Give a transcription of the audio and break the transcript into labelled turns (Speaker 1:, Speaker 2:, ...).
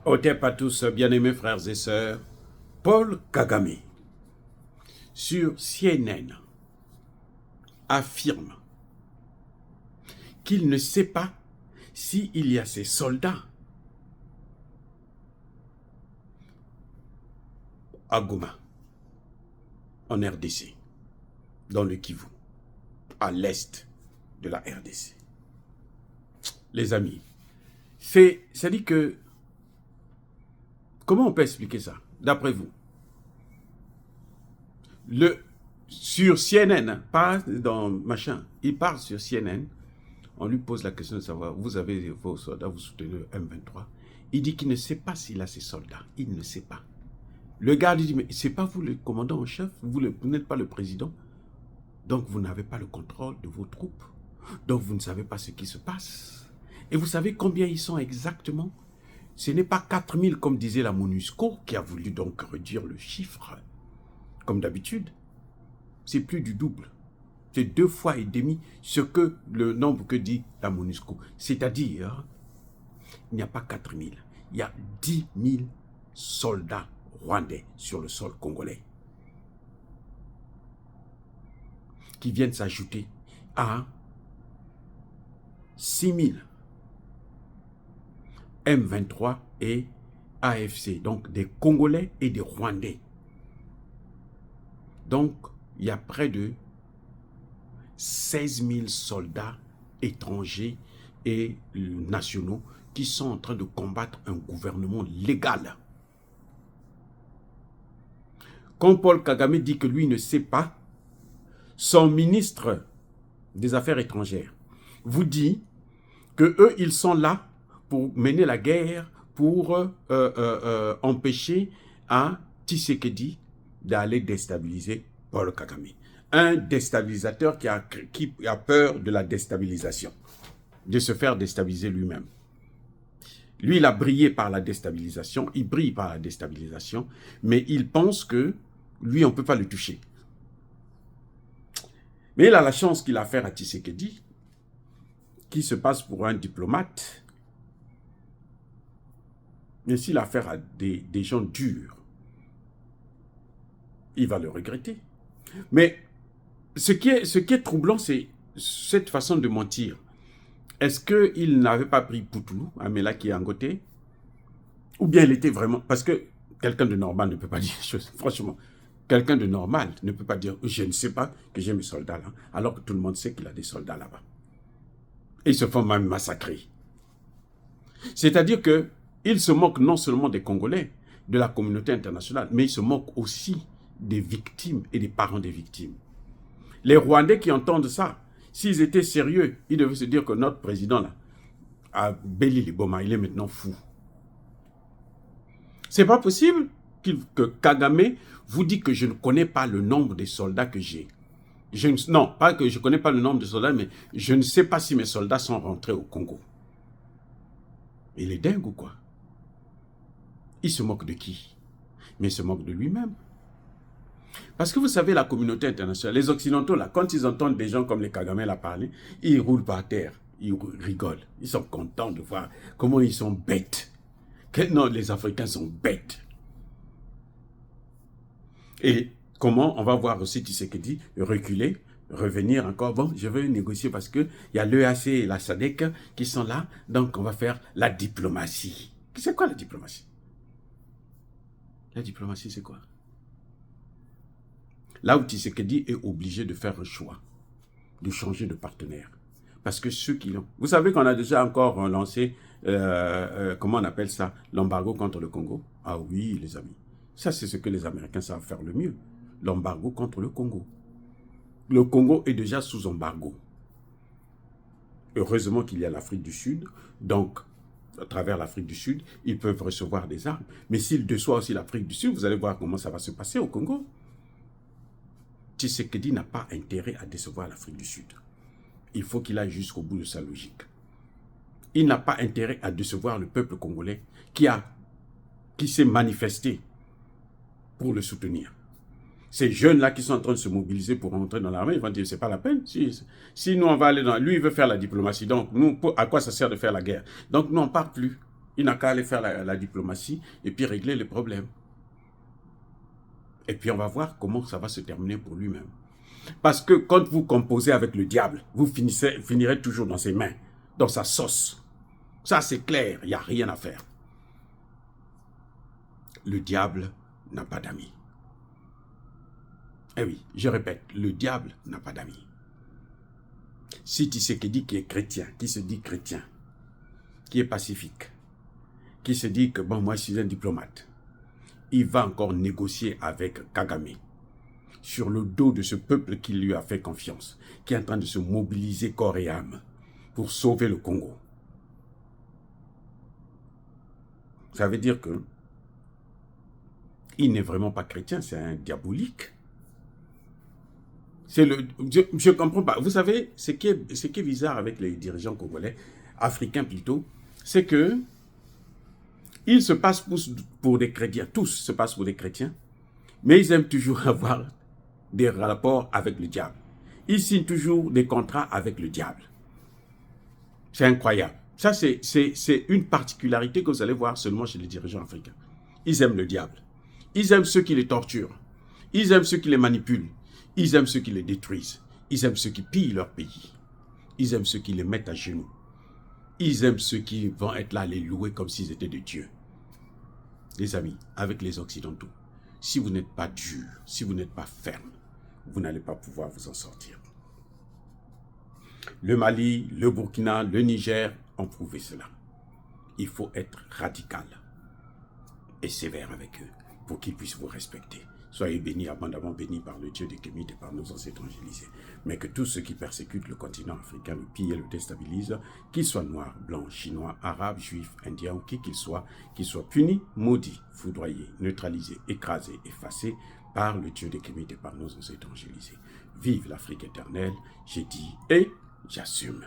Speaker 1: Otep à tous, bien-aimés frères et sœurs, Paul Kagame, sur CNN, affirme qu'il ne sait pas s'il y a ses soldats à Goma, en RDC, dans le Kivu, à l'est de la RDC. Les amis, ça dit que, comment on peut expliquer ça, d'après vous? Sur CNN, pas dans machin, il parle sur CNN, on lui pose la question de savoir, vous avez vos soldats, vous soutenez le M23. Il dit qu'il ne sait pas s'il a ses soldats, il ne sait pas. Le gars lui dit, mais c'est pas vous le commandant en chef, vous n'êtes pas le président, donc vous n'avez pas le contrôle de vos troupes, donc vous ne savez pas ce qui se passe. Et vous savez combien ils sont exactement? Ce n'est pas 4000 comme disait la MONUSCO, qui a voulu donc réduire le chiffre, comme d'habitude. C'est plus du double. C'est 2 fois et demi ce que le nombre que dit la MONUSCO. C'est-à-dire, il n'y a pas 4000, il y a 10 000 soldats rwandais sur le sol congolais qui viennent s'ajouter à 6 000 M23 et AFC, donc des Congolais et des Rwandais. Donc, il y a près de 16 000 soldats étrangers et nationaux qui sont en train de combattre un gouvernement légal. Quand Paul Kagame dit que lui ne sait pas, son ministre des Affaires étrangères vous dit que eux, ils sont là pour mener la guerre, pour empêcher à Tshisekedi d'aller déstabiliser Paul Kagame. Un déstabilisateur qui a peur de la déstabilisation, de se faire déstabiliser lui-même. Lui, il a brillé par la déstabilisation, il brille par la déstabilisation, mais il pense que lui, on ne peut pas le toucher. Mais il a la chance qu'il a affaire à Tshisekedi, qui se passe pour un diplomate. Mais s'il a affaire à des gens durs, il va le regretter. Mais ce qui est troublant, c'est cette façon de mentir. Est-ce qu'il n'avait pas pris Poutou, Amela qui est en côté? Ou bien il était vraiment... Parce que quelqu'un de normal ne peut pas dire des choses. Franchement, quelqu'un de normal ne peut pas dire « je ne sais pas que j'ai mes soldats là », alors que tout le monde sait qu'il a des soldats là-bas. Et ils se font même massacrer. C'est-à-dire qu'il se moque non seulement des Congolais, de la communauté internationale, mais il se moque aussi des victimes et des parents des victimes. Les Rwandais qui entendent ça, s'ils étaient sérieux, ils devaient se dire que notre président, là, à Béli Liboma, il est maintenant fou. C'est pas possible que Kagame vous dit que je ne connais pas le nombre de soldats que j'ai. Non, pas que je ne connais pas le nombre de soldats, mais je ne sais pas si mes soldats sont rentrés au Congo. Il est dingue ou quoi? Il se moque de qui? Mais il se moque de lui-même. Parce que vous savez, la communauté internationale, les Occidentaux, là, quand ils entendent des gens comme les Kagame là parler, ils roulent par terre, ils rigolent. Ils sont contents de voir comment ils sont bêtes. Non, les Africains sont bêtes. Et comment on va voir aussi Tshisekedi reculer, revenir encore. Bon, je veux négocier parce qu'il y a l'EAC et la SADC qui sont là, donc on va faire la diplomatie. C'est quoi la diplomatie? La diplomatie, c'est quoi? Là où Tshisekedi est obligé de faire un choix, de changer de partenaire. Parce que ceux qui l'ont... Vous savez qu'on a déjà encore lancé, comment on appelle ça, l'embargo contre le Congo? Ah oui, les amis. Ça, c'est ce que les Américains savent faire le mieux. L'embargo contre le Congo. Le Congo est déjà sous embargo. Heureusement qu'il y a l'Afrique du Sud. Donc, à travers l'Afrique du Sud, ils peuvent recevoir des armes. Mais s'ils déçoivent aussi l'Afrique du Sud, vous allez voir comment ça va se passer au Congo. Tshisekedi n'a pas intérêt à décevoir l'Afrique du Sud. Il faut qu'il aille jusqu'au bout de sa logique. Il n'a pas intérêt à décevoir le peuple congolais qui s'est manifesté pour le soutenir. Ces jeunes-là qui sont en train de se mobiliser pour rentrer dans l'armée, ils vont dire, c'est pas la peine. Si nous, on va aller dans... Lui, il veut faire la diplomatie. Donc, nous, à quoi ça sert de faire la guerre? Donc, nous, on ne part plus. Il n'a qu'à aller faire la diplomatie et puis régler les problèmes. Et puis on va voir comment ça va se terminer pour lui-même. Parce que quand vous composez avec le diable, vous finirez toujours dans ses mains, dans sa sauce. Ça c'est clair, il n'y a rien à faire. Le diable n'a pas d'amis. Eh oui, je répète, le diable n'a pas d'amis. Si Tshisekedi qui est chrétien, qui se dit chrétien, qui est pacifique, qui se dit que bon, moi je suis un diplomate, il va encore négocier avec Kagame sur le dos de ce peuple qui lui a fait confiance, qui est en train de se mobiliser corps et âme pour sauver le Congo. Ça veut dire que il n'est vraiment pas chrétien, c'est un diabolique. Je ne comprends pas. Vous savez, ce qui est bizarre avec les dirigeants congolais, africains plutôt, c'est que ils se passent pour des chrétiens, tous se passent pour des chrétiens, mais ils aiment toujours avoir des rapports avec le diable. Ils signent toujours des contrats avec le diable. C'est incroyable. Ça, c'est une particularité que vous allez voir seulement chez les dirigeants africains. Ils aiment le diable. Ils aiment ceux qui les torturent. Ils aiment ceux qui les manipulent. Ils aiment ceux qui les détruisent. Ils aiment ceux qui pillent leur pays. Ils aiment ceux qui les mettent à genoux. Ils aiment ceux qui vont être là à les louer comme s'ils étaient des dieux. Les amis, avec les Occidentaux, si vous n'êtes pas dur, si vous n'êtes pas ferme, vous n'allez pas pouvoir vous en sortir. Le Mali, le Burkina, le Niger ont prouvé cela. Il faut être radical et sévère avec eux pour qu'ils puissent vous respecter. Soyez bénis, abondamment bénis par le Dieu des Kémites et par nos ancêtres évangélisés. Mais que tous ceux qui persécutent le continent africain, le pillent et le déstabilisent, qu'ils soient noirs, blancs, chinois, arabes, juifs, indiens ou qui qu'ils soient punis, maudits, foudroyés, neutralisés, écrasés, effacés par le Dieu des Kémites et par nos ancêtres évangélisés. Vive l'Afrique éternelle, j'ai dit et j'assume.